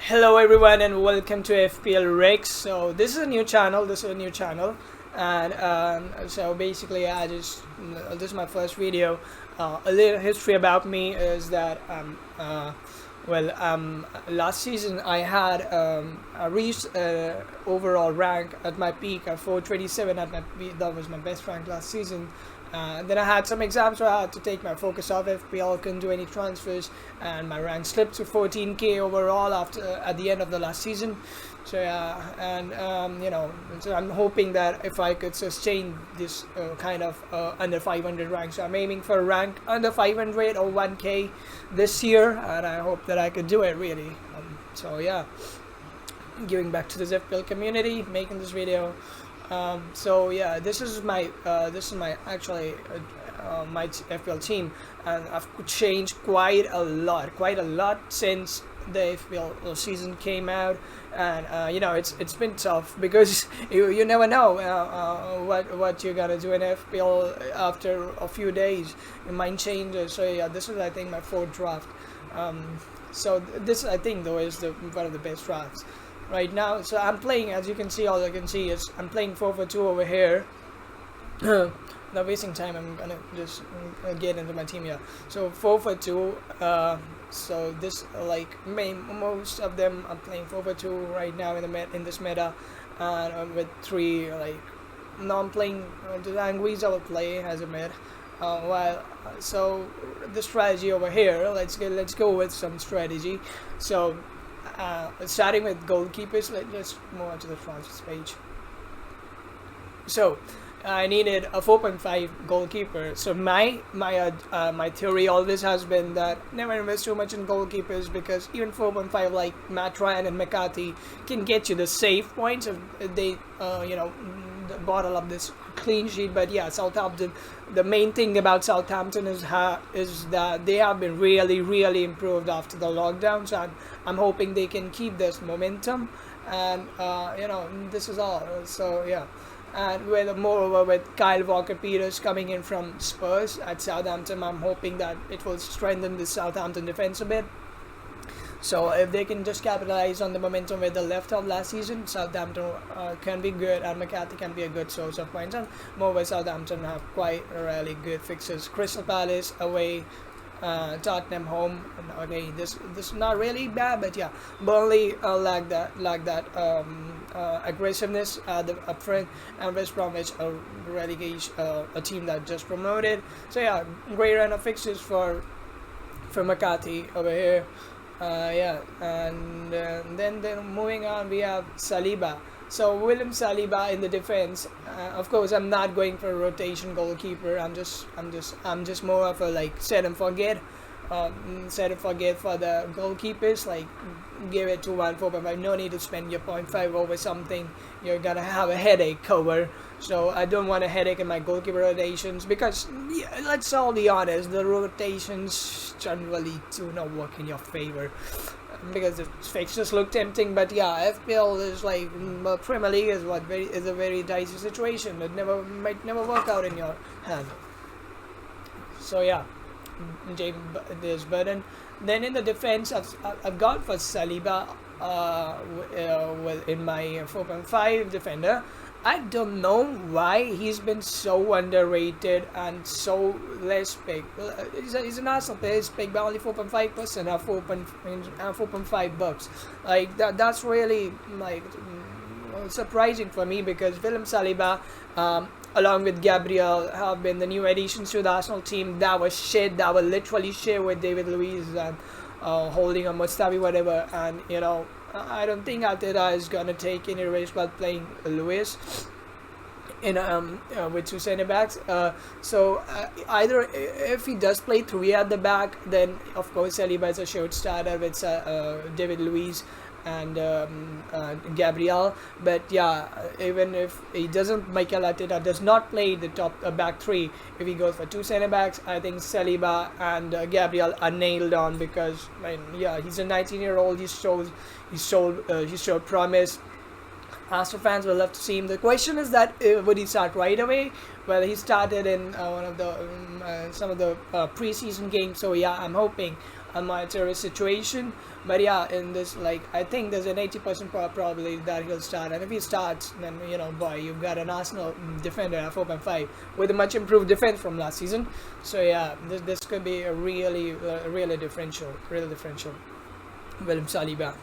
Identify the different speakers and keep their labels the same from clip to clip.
Speaker 1: Hello everyone and welcome to FPL Rex. So this is a new channel. And so basically, this is my first video. A little history about me is that last season I had I reached overall rank at my peak at 427 at my peak. That was my best rank last season. Then I had some exams, so I had to take my focus off FPL, couldn't do any transfers, and my rank slipped to 14k overall at the end of the last season. So yeah, and so I'm hoping that if I could sustain this kind of under 500 rank, so I'm aiming for a rank under 500 or 1k this year, and I hope that I could do it really. So yeah, giving back to this FPL community, making this video. So yeah, this is my actually my FPL team, and I've changed quite a lot since the FPL season came out, and it's been tough because you never know what you're gonna do in FPL after a few days. Your mind changes. So yeah, this is I think my fourth draft. So this I think though is one of the best drafts right now. So I'm playing, as you can see, all I can see is I'm playing 4-4-2 over here. Not wasting time, I'm gonna just get into my team here. So 4-4-2. So this most of them I'm playing 4-4-2 right now in this meta, and with three now I'm playing the Anguiz I will play as a mid. So the strategy over here, let's go with some strategy. So starting with goalkeepers, let's move on to the transfers page. So I needed a 4.5 goalkeeper. So my theory always has been that never invest too much in goalkeepers, because even 4.5 like Matt Ryan and McCarthy can get you the save points if they bottle up this clean sheet. But yeah, Southampton, the main thing about Southampton is that they have been really improved after the lockdown. So I'm hoping they can keep this momentum, and this is all. So yeah, and moreover with Kyle Walker-Peters coming in from Spurs at Southampton, I'm hoping that it will strengthen the Southampton defense a bit. So if they can just capitalize on the momentum where they left off last season, Southampton can be good, and McCarthy can be a good source of points. And moreover, Southampton have quite really good fixes. Crystal Palace away, Tottenham home. Okay, this is not really bad, but yeah, Burnley lack that aggressiveness up front, and West Bromwich a relegation, a team that just promoted. So yeah, great run of fixes for McCarthy over here. And then moving on, we have Saliba. So William Saliba in the defense. Of course, I'm not going for a rotation goalkeeper. I'm just more of a set and forget. Set and forget for the goalkeepers. Give it to 4.5. No need to spend your 0.5 over something you're gonna have a headache over. So I don't want a headache in my goalkeeper rotations, because let's all be honest, the rotations generally do not work in your favor, because the fixtures look tempting. But yeah, FPL is Premier League is a very dicey situation. It might never work out in your hand. So yeah, there's Burden. Then in the defense, I've gone for Saliba in my 4.5 defender. I don't know why he's been so underrated and so less picked. He's an Arsenal player. He's picked by only 4.5% or 4.5 bucks. That's really surprising for me, because William Saliba, along with Gabriel, have been the new additions to the Arsenal team. That was literally shit with David Luiz and holding a Mustafi, whatever. And I don't think Arteta is gonna take any risk while playing Luiz in with two centre backs. So either if he does play three at the back, then of course Saliba is a short starter with David Luiz and Gabriel. But yeah, even if he doesn't, Mikel Arteta does not play the top back three. If he goes for two centre backs, I think Saliba and Gabriel are nailed on, because he's a 19-year-old. He showed promise. Arsenal fans will love to see him. The question is that would he start right away? Well, he started in one of the some of the preseason games. So yeah, I'm hoping monitor his situation. But yeah, in this, like, I think there's an 80% probability that he'll start, and if he starts, then boy, you've got an Arsenal defender at 4.5 with a much improved defense from last season. So yeah, this could be a really differential, William Saliba,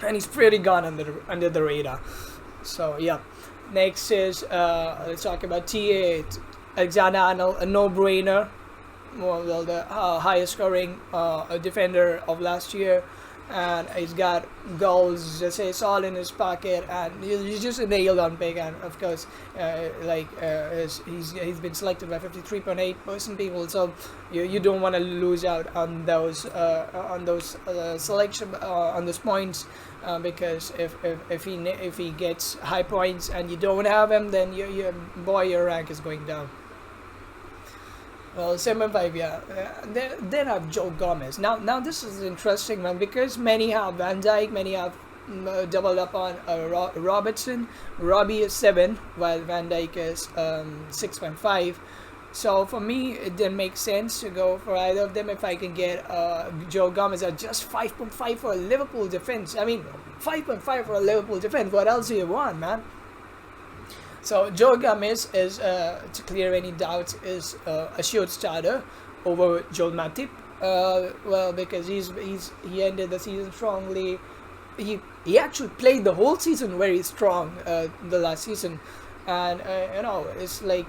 Speaker 1: and he's pretty gone under the radar. So yeah, next is let's talk about TA Alexander-Arnold, a no-brainer. Well, the highest scoring defender of last year, and he's got goals, just say, all in his pocket, and he's just a nailed on pick. And of course, he's been selected by 53.8% people, so you don't want to lose out on those selection on those points, because if he gets high points and you don't have him, then your rank is going down. Well, 7.5, yeah. Then I have Joe Gomez. Now this is interesting, man, because many have Van Dijk, many have doubled up on Robertson. Robbie is 7, while Van Dijk is 6.5. So for me, it didn't make sense to go for either of them if I can get Joe Gomez at just 5.5 for a Liverpool defense. I mean, 5.5 for a Liverpool defense. What else do you want, man? So Joe Gomez is, to clear any doubts, is a assured starter over Joel Matip. Well, because he ended the season strongly. He actually played the whole season very strong the last season, and it's like.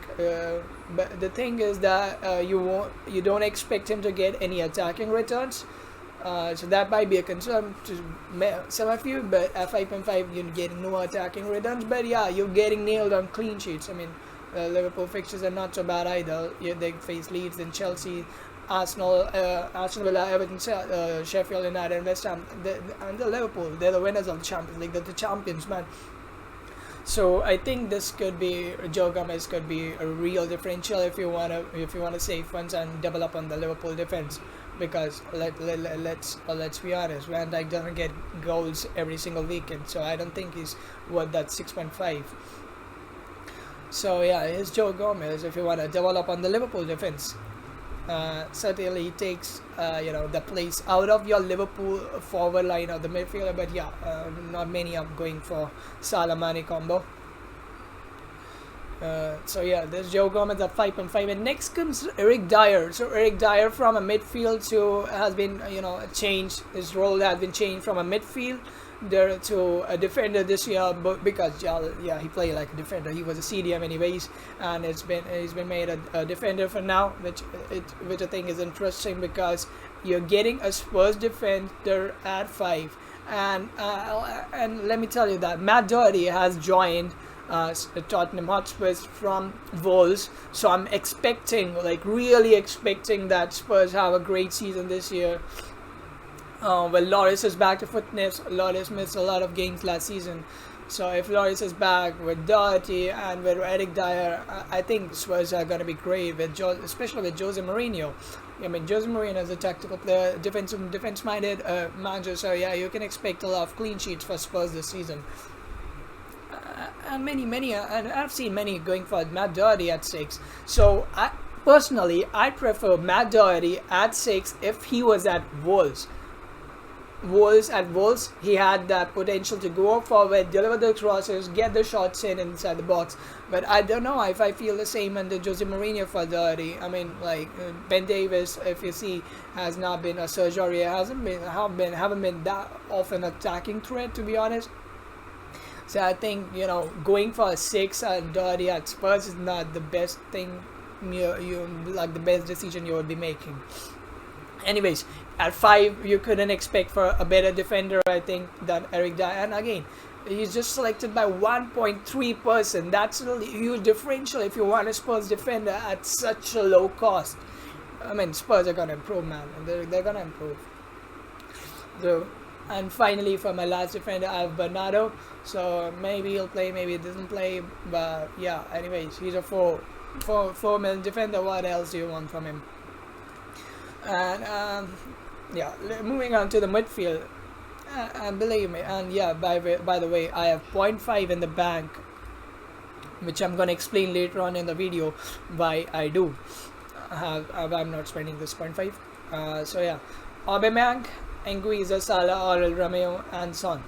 Speaker 1: But the thing is that you don't expect him to get any attacking returns. So that might be a concern to some of you, but at 5.5 you're getting no attacking returns, but yeah, you're getting nailed on clean sheets. I mean, Liverpool fixtures are not so bad either. They face Leeds and Chelsea, Arsenal, Aston Villa, Everton, Sheffield United, and West Ham, and the Liverpool. They're the winners of the Champions League. They're the champions, man. So I think this could be, Joe Gomez could be a real differential if you wanna save funds and double up on the Liverpool defense. Because let's be honest, Van Dijk doesn't get goals every single weekend, so I don't think he's worth that 6.5. So yeah, here's Joe Gomez if you want to develop on the Liverpool defense. Certainly he takes the place out of your Liverpool forward line of the midfielder, but yeah, not many are going for Salah Mane combo. So yeah, there's Joe Gomez at 5.5, and next comes Eric Dyer. So Eric Dyer from a midfield has been changed. His role has been changed from a midfield to a defender this year, but because he played like a defender. He was a CDM anyways, and he's been made a defender for now, which I think is interesting because you're getting a Spurs defender at 5, and let me tell you that Matt Doherty has joined Tottenham Hotspurs from Wolves, so I'm really expecting that Spurs have a great season this year. Well, Lloris is back to fitness. Lloris missed a lot of games last season, so if Lloris is back with Doherty and with Eric Dyer, I think Spurs are going to be great, especially with Jose Mourinho. I mean, Jose Mourinho is a tactical player, defense-minded manager, so yeah, you can expect a lot of clean sheets for Spurs this season. And and I've seen many going for Matt Doherty at 6. So I prefer Matt Doherty at 6 if he was at Wolves. At Wolves, he had that potential to go forward, deliver the crosses, get the shots inside the box. But I don't know if I feel the same under Jose Mourinho for Doherty. I mean, like Ben Davies, if you see, has not been a Serge Aurier, haven't been that often attacking threat, to be honest. So I think going for a 6 and Doherty at Spurs is not the best thing, the best decision you would be making. Anyways, at 5 you couldn't expect for a better defender, I think, than Eric Dyer. And again, he's just selected by 1.3%. That's a huge differential if you want a Spurs defender at such a low cost. I mean, Spurs are gonna improve, man. They're gonna improve. So. And finally, for my last defender, I have Bernardo. So maybe he'll play, maybe he doesn't play. But yeah, anyways, he's a 4 million defender. What else do you want from him? And yeah, moving on to the midfield. And believe me, and yeah, by the way, I have 0.5 in the bank, which I'm gonna explain later on in the video why I do. I'm not spending this 0.5. So yeah. Aubameyang, Anguissa, Salah, Aurel Romeo, and Son.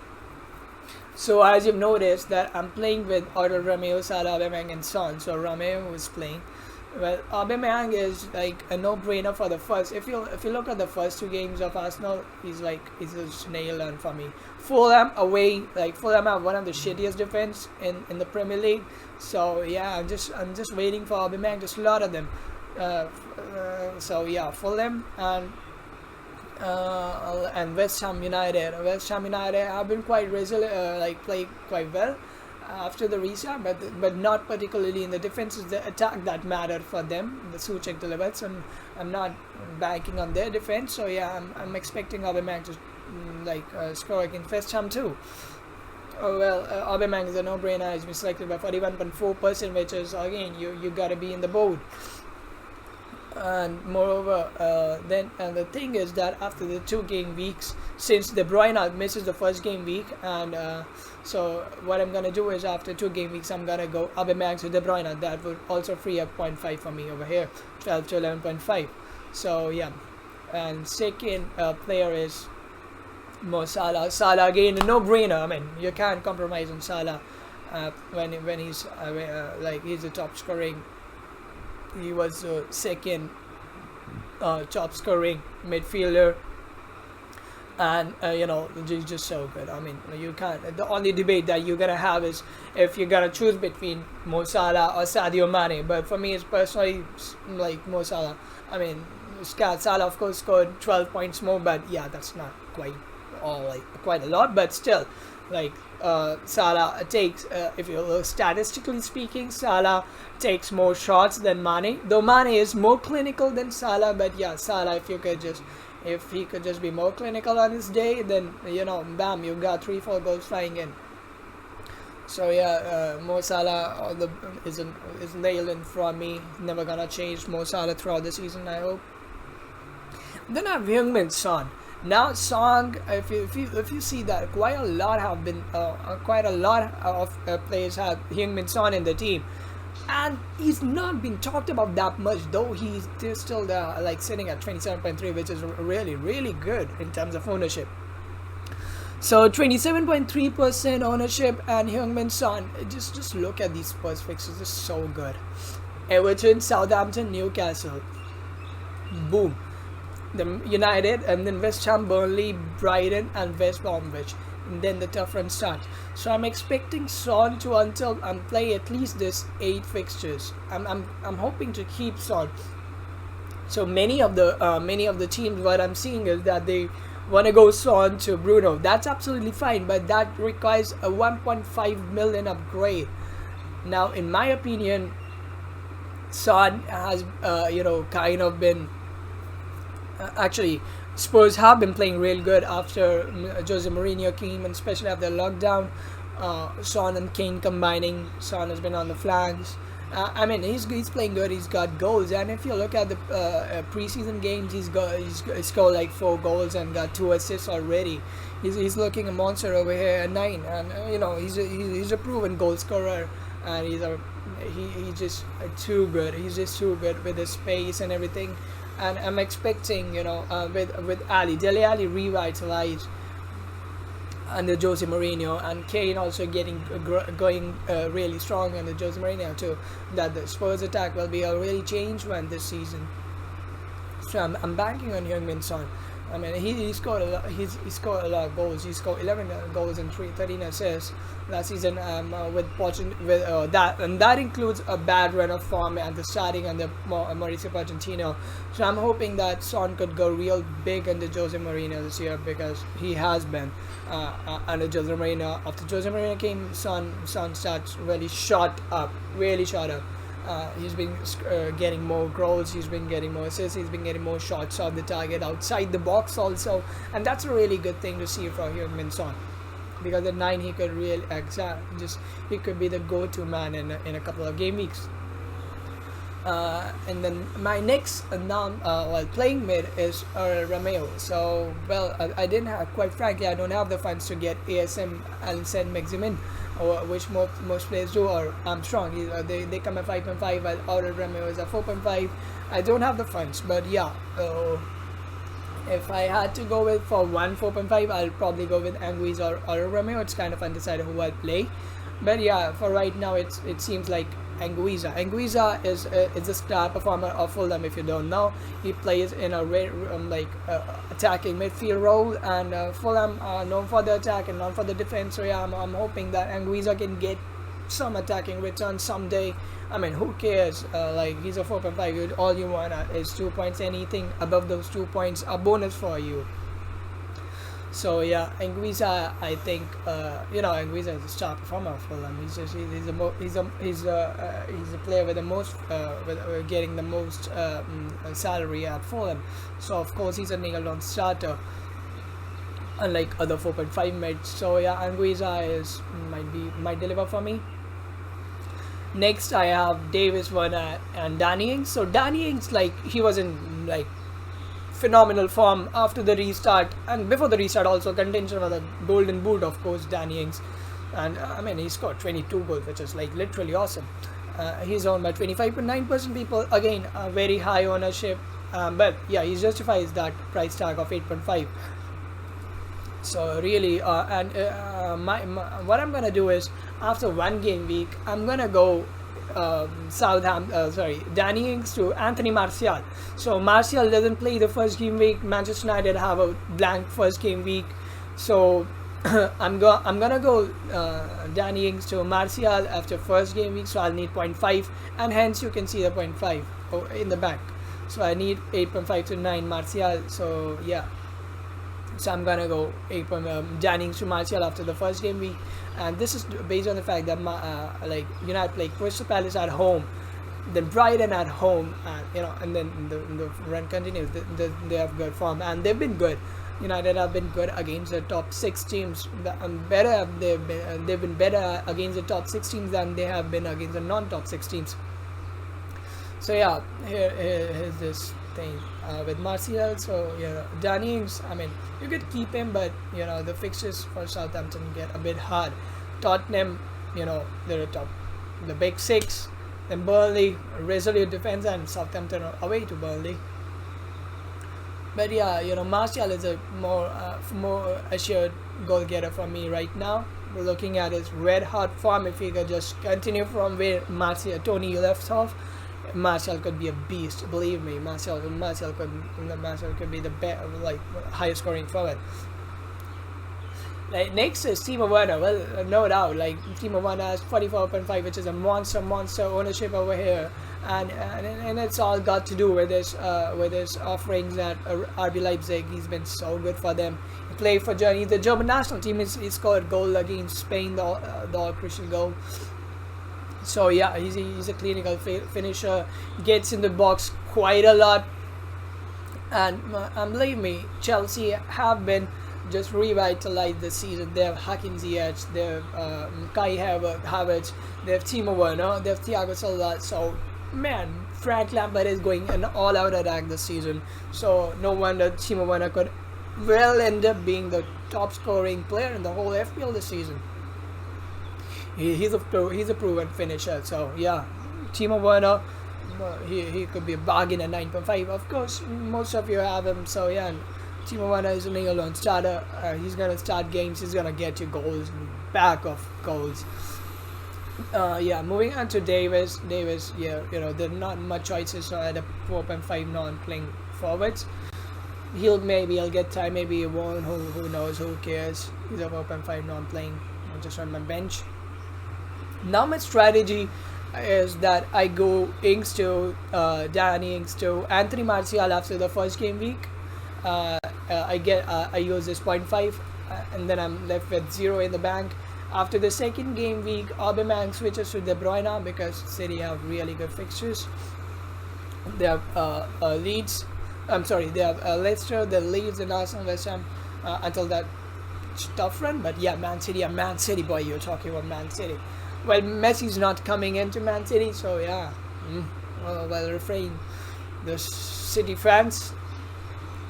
Speaker 1: So as you've noticed that I'm playing with Aurel Romeo, Salah, Aubameyang, and Son. So Romeo is playing. Well, Aubameyang is like a no-brainer for the first. If you look at the first two games of Arsenal, he's a nail on for me. Fulham away, like Fulham have one of the shittiest defense in the Premier League. So yeah, I'm just waiting for Aubameyang to slaughter them. So yeah, Fulham and West Ham United. West Ham United have been quite resilient, like play quite well after the restart, but not particularly in the defense. It's the attack that mattered for them. The Suchek delivers, and I'm not banking on their defense. So yeah, I'm expecting Aubameyang to score against West Ham too. Oh well, Aubameyang is a no-brainer. He's been selected by 41.4%, which is again you gotta be in the boat. And moreover, and the thing is that after the 2 game weeks, since De Bruyne misses the first game week, and so what I'm gonna do is after 2 game weeks, I'm gonna go Aubameyang to De Bruyne. That would also free up 0.5 for me over here, 12 to 11.5. So yeah, and second player is Mo Salah. Salah again, a no-brainer. I mean, you can't compromise on Salah when he's he's the top scoring. He was second top scoring midfielder, and he's just so good. I mean, you can't. The only debate that you're gonna have is if you're gonna choose between Mo Salah or Sadio Mane. But for me, it's personally like Mo Salah. I mean, Salah of course scored 12 points more, but yeah, that's not quite a lot. But still, Salah takes, if you look statistically speaking, Salah takes more shots than Mane. Though Mane is more clinical than Salah, but yeah, Salah, if he could just be more clinical on his day, then bam, you got 3-4 goals flying in. So yeah, Mo Salah is nailed in for me. Never gonna change Mo Salah throughout the season, I hope. Then I have Heung-min Son. Now Son, if you see that quite a lot of players have Heung-min Son in the team, and he's not been talked about that much, though he's still sitting at 27.3, which is really, really good in terms of ownership. So 27.3% ownership, and Heung-min Son, just look at these Spurs fixtures, it's so good. Everton, Southampton, Newcastle, boom. The United, and then West Ham, Burnley, Brighton, and West Bromwich, and then the tough run starts. So I'm expecting Son to play at least this 8 fixtures. I'm hoping to keep Son. So many of the teams, what I'm seeing is that they want to go Son to Bruno. That's absolutely fine, but that requires a 1.5 million upgrade. Now, in my opinion, Son has kind of been. Actually, Spurs have been playing real good after Jose Mourinho came, and especially after lockdown. Son and Kane combining. Son has been on the flanks. I mean, he's playing good. He's got goals, and if you look at the preseason games, he's scored like 4 goals and got 2 assists already. He's looking a monster over here at 9, and he's a proven goal scorer, and he's just too good. He's just too good with his pace and everything. And I'm expecting, with Dele Alli revitalized under Jose Mourinho, and Kane also going really strong under Jose Mourinho too, that the Spurs attack will be a really changed one this season. So I'm banking on Heung-min Son. I mean, he scored a lot. He scored a lot of goals. He scored 11 goals and 13 assists last season. That includes a bad run of form at the starting under Mauricio Pochettino. So I'm hoping that Son could go real big under Jose Mourinho this year, because he has been under Jose Mourinho. After Jose Mourinho came, Son starts really shot up. He's been getting more goals, he's been getting more assists, he's been getting more shots off the target, outside the box also, and that's a really good thing to see for Heung-min Son, because at 9 he could really he could be the go-to man in a couple of game weeks. And then my next playing mid is Romeo. So I didn't have, quite frankly, I don't have the funds to get ASM and send Maximin, or which most players do, or Armstrong. They come at 5.5, while Aurel Romeo is at 4.5. I don't have the funds, but yeah, If I had to go with for one 4.5, I'll probably go with Anguissa or Romeo. It's kind of undecided who I'll play, but yeah, for right now, it seems like Anguissa. Anguissa is a star performer of Fulham. If you don't know, he plays in a attacking midfield role, and Fulham are known for the attack and known for the defense. So yeah, I'm hoping that Anguissa can get some attacking return someday. I mean, who cares? He's a 4.5. All you want is 2 points. Anything above those 2 points, a bonus for you. So yeah, Anguissa, I think Anguissa is a star performer for them. He's a player with the most getting the most salary at Fulham. So of course he's a nailed-on starter, unlike other 4.5 mids. So yeah, Anguissa might deliver for me. Next, I have Davis, Werner, and Danny Ings. So Danny Ings, he was in phenomenal form after the restart, and before the restart also contention for the golden boot, of course, Danny Ings. And I mean, he scored 22 goals, which is literally awesome. He's owned by 25.9% people, again a very high ownership, but yeah, he justifies that price tag of 8.5. So really, what I'm gonna do is, after one game week, I'm gonna go Danny Ings to Anthony Martial. So Martial doesn't play the first game week. Manchester United have a blank first game week, so I'm gonna go Danny Ings to Martial after first game week. So I'll need 0.5, and hence you can see the 0.5 in the back. So I need 8.5 to 9 Martial. So yeah. So I'm gonna go Danny Ings to Martial after the first game week, and this is based on the fact that United play Crystal Palace at home, then Brighton at home, and then the run continues. They have good form, and they've been good. United have been good against the top 6 teams. They've been better against the top 6 teams than they have been against the non-top 6 teams. So yeah, here's this thing with Martial. So Danny Ings, I mean, you could keep him, but the fixtures for Southampton get a bit hard. Tottenham, they're top, the big 6, then Burnley, resolute defense, and Southampton are away to Burnley. But yeah, Martial is a more assured goal getter for me right now. We're looking at his red hot form. If he could just continue from where Tony left off, Martial could be a beast. Believe me, Martial could be the highest scoring forward. Next is Timo Werner. Well, no doubt, Timo Werner has 44.5, which is a monster ownership over here, and it's all got to do with his offerings at RB Leipzig. He's been so good for them. He played for the German national team. He scored a goal against Spain, the all crucial goal. So yeah, he's a clinical finisher. Gets in the box quite a lot, and believe me, Chelsea have been just revitalized this season. They have Hakim Ziyech, they have Kai Havertz, they have Timo Werner, they have Thiago Silva. So man, Frank Lampard is going an all-out attack this season. So no wonder Timo Werner could end up being the top scoring player in the whole FPL this season. He's a proven finisher. So yeah, Timo Werner, he could be a bargain at 9.5. Of course, most of you have him. So yeah, Timo Werner is a nailed-on starter. He's gonna start games. He's gonna get you goals, back of goals. Moving on to Davis. Yeah, there are not much choices. So at a 4.5 non-playing forwards, he'll get time. Maybe he won't. Who knows? Who cares? He's a 4.5 non-playing, just on my bench. Now my strategy is that I go Danny Ings to Anthony Martial after the first game week. I use this 0.5, and then I'm left with 0 in the bank. After the second game week, Aubameyang switches to De Bruyne because City have really good fixtures. They have Leeds. They have Leicester, the Leeds, and Arsenal, West Ham until that tough run. But yeah, Man City, boy, you're talking about Man City. Well, Messi's not coming into Man City, so yeah. Refrain. The City fans,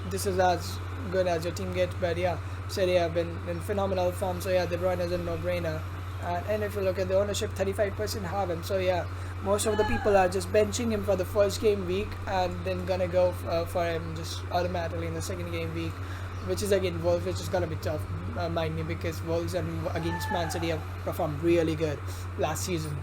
Speaker 1: this is as good as your team gets, but yeah, City have been in phenomenal form, so yeah, De Bruyne is a no-brainer. And if you look at the ownership, 35% have him. So yeah, most of the people are just benching him for the first game week and then gonna go for him just automatically in the second game week, which is again Wolves, which is gonna be tough, mind me, because Wolves and against Man City have performed really good last season.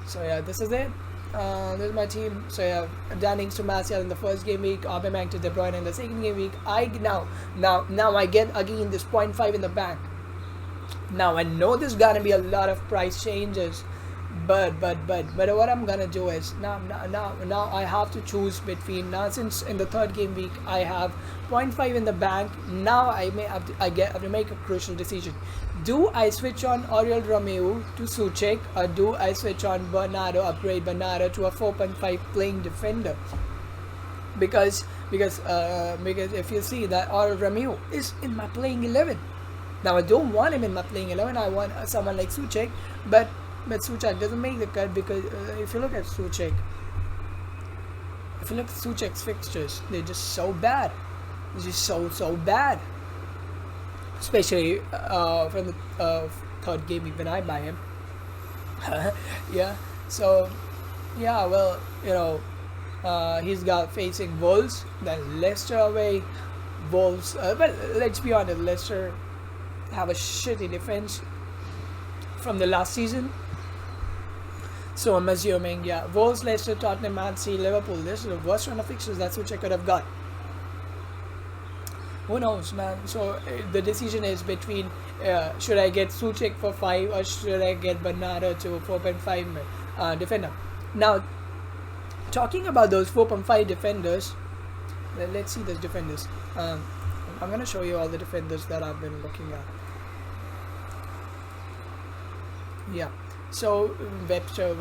Speaker 1: So yeah, this is it. This is my team. So yeah, Dan Ings to Martial in the first game week, Aubameyang to De Bruyne in the second game week. Now I get again this 0.5 in the bank. Now I know there's gonna be a lot of price changes, but what I'm gonna do is now I have to choose between, now since in the third game week I have 0.5 in the bank. Now I have to make a crucial decision. Do I switch on Oriol Romeu to Souček, or do I switch on Bernardo, upgrade Bernardo to a 4.5 playing defender? Because if you see that Oriol Romeu is in my playing 11. Now I don't want him in my playing 11. I want someone like Souček, but Souček doesn't make the cut because if you look at Souček, Souček's fixtures, they're just so bad. They're just so bad. Especially from the third game week when I buy him. Yeah. So yeah, well, he's got facing Wolves, then Leicester away. Wolves. Well, let's be honest, Leicester have a shitty defense from the last season. So I'm assuming, yeah, Wolves, Leicester, Tottenham, Man City, Liverpool. This is the worst run of fixtures. That's what I could have got. Who knows, man? So the decision is between should I get Souček for 5 or should I get Bernardo to 4.5 defender. Now, talking about those 4.5 defenders, let's see those defenders. I'm gonna show you all the defenders that I've been looking at. Yeah. So Webster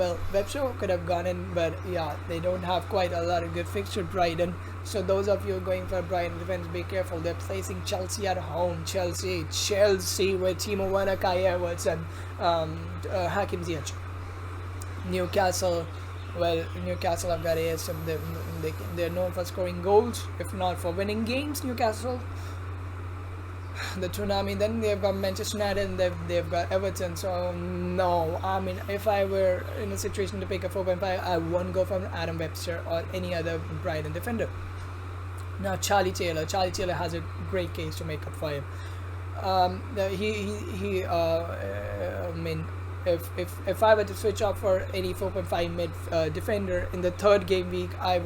Speaker 1: could have gone in, but yeah, they don't have quite a lot of good fixture. Brighton. So those of you going for Brighton defense, be careful. They're placing Chelsea at home. Chelsea with Timo Werner, Kai Havertz, and Hakim Ziyech. Newcastle. Well, Newcastle have got ASM. They're known for scoring goals, if not for winning games. Newcastle. The Tsunami, then they've got Manchester United and they've got Everton. So no, I mean, if I were in a situation to pick a 4.5, I won't go from Adam Webster or any other Brighton defender. Now Charlie Taylor has a great case to make up for him. I mean, if I were to switch up for any 4.5 mid defender in the third game week, I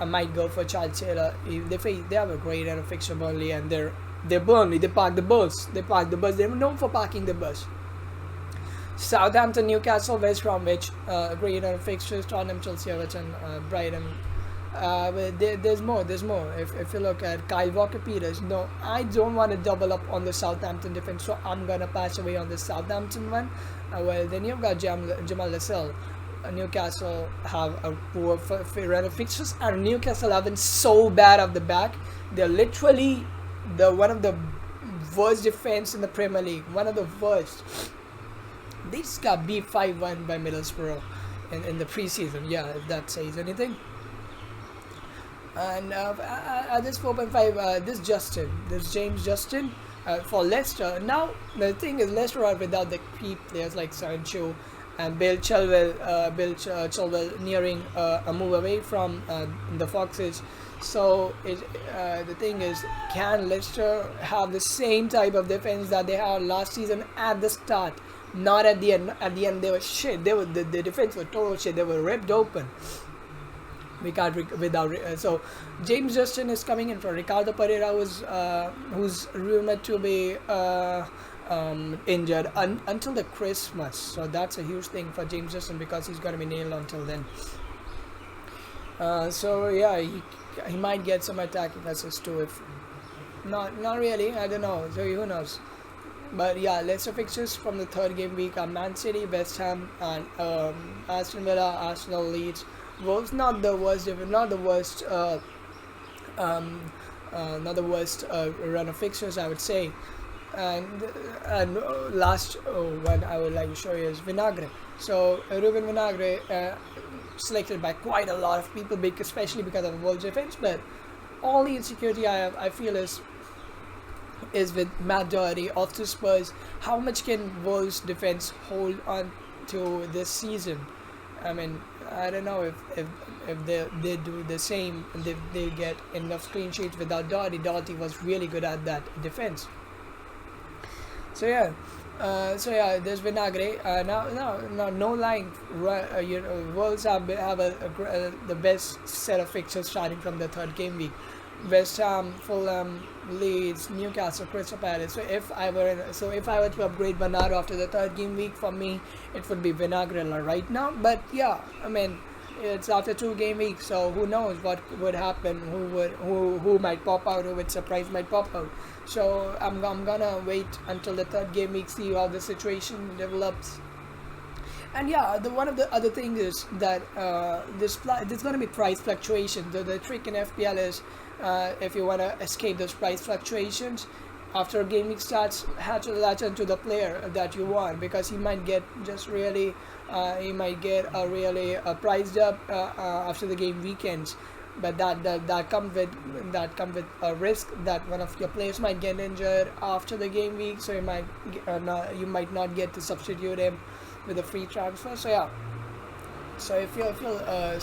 Speaker 1: might go for Charlie Taylor. They have a great run of fixture, Burnley, and they're Burnley. They park the bus. They're known for parking the bus. Southampton, Newcastle, West Bromwich, great run of fixtures. Tottenham, Chelsea, Everton, Brighton. But there's more. If you look at Kyle Walker-Peters, no, I don't want to double up on the Southampton defense, so I'm gonna pass away on the Southampton one. Well, then you've got Jamal Lascelles. Newcastle have a poor run of fixtures, and Newcastle have been so bad off the back. They're literally one of the worst defense in the Premier League. One of the worst. They just got beat 5-1 by Middlesbrough in the preseason. Yeah, if that says anything. And at this 4.5, this James Justin for Leicester. Now the thing is, Leicester are without the key players like Sancho and Bill Chilwell nearing a move away from the Foxes. So the thing is, can Leicester have the same type of defense that they had last season at the start? Not at the end. At the end, they were shit. The defense was total shit. They were ripped open. We can't so James Justin is coming in for Ricardo Pereira, who's rumored to be injured until the Christmas. So that's a huge thing for James Justin because he's going to be nailed until then. So yeah, he might get some attacking assists too. If not really, I don't know. So who knows? But yeah, Leicester fixtures from the third game week are Man City, West Ham, and Aston Villa, Arsenal, Leeds. Wolves not the worst run of fixtures, I would say. And last one I would like to show you is Vinagre. So Ruben Vinagre, selected by quite a lot of people, especially because of the Wolves defense. But all the insecurity I feel is is with Matt Doherty of the Spurs. How much can Wolves defense hold on to this season? I mean, I don't know if they do the same and they get enough clean sheets without Doherty. Doherty was really good at that defense. So yeah, there's Vinagre. No lying. Wolves have the best set of fixtures starting from the third game week. West Ham, Fulham, Leeds, Newcastle, Crystal Palace. If I were to upgrade Bernardo after the third game week, for me it would be Vinagrella right now. But yeah, I mean, it's after 2 game weeks, so who knows what would happen? Who might pop out? Who would surprise might pop out? So I'm gonna wait until the third game week, see how the situation develops. And yeah, one of the other things is that there's going to be price fluctuations. The trick in FPL is if you want to escape those price fluctuations, after a game week starts, have to latch onto the player that you want, because he might get priced up after the game weekends. But that comes with a risk that one of your players might get injured after the game week, so you might not get to substitute him with a free transfer. So yeah, so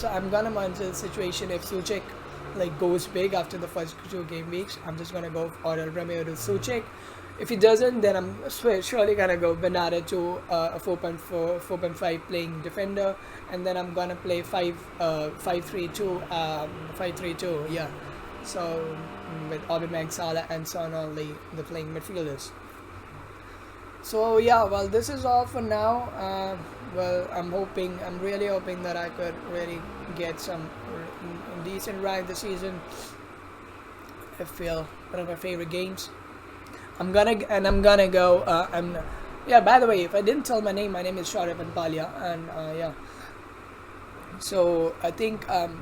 Speaker 1: I'm gonna monitor the situation. If Suchek goes big after the first 2 game weeks, I'm just gonna go Aurel Romeo to Suchek. If he doesn't, then I'm surely gonna go Bernardo to a 4.5 playing defender, and then I'm gonna play 5-3-2, 5-3-2. Yeah. So with Aubameyang, Salah, and Son on the playing midfielders. So yeah, well, this is all for now. I'm really hoping that I could really get some decent rank this season. FPL, one of my favorite games. I'm gonna go. Yeah. By the way, if I didn't tell my name is Sharif Anpalia, and yeah. So I think I'm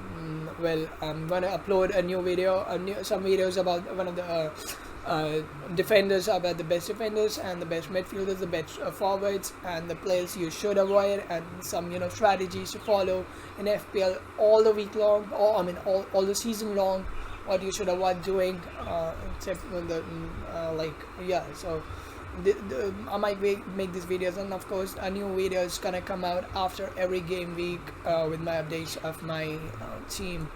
Speaker 1: gonna upload a new video, some videos about one of the defenders, about the best defenders and the best midfielders, the best forwards, and the players you should avoid, and some strategies to follow in FPL all the week long, or all the season long. What you should avoid doing, except when yeah. So I might make these videos, and of course a new video is gonna come out after every game week with my updates of my team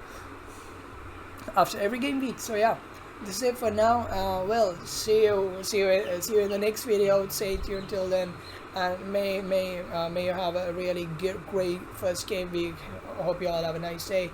Speaker 1: after every game week. So yeah, this is it for now. Well, see you in the next video. Stay tuned till then, and may you have a really great first game week. I hope you all have a nice day.